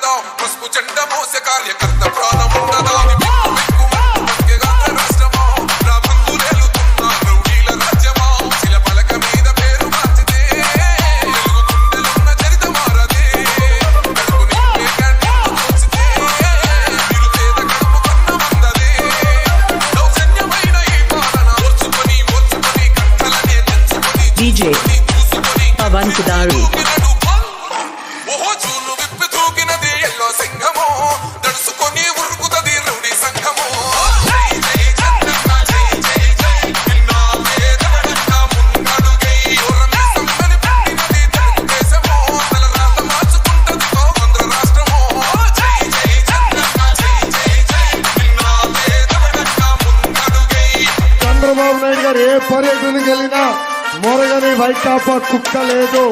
ఉండదా పసుపు జెండ మోసే కార్యకర్త ప్రాణం ఉండదా DJ Pavan Kudari Chandrababu Naidu గారు ఏ పర్యటనకి వెళ్ళినా మోరగాని వైకాపా కుక్క లేదు.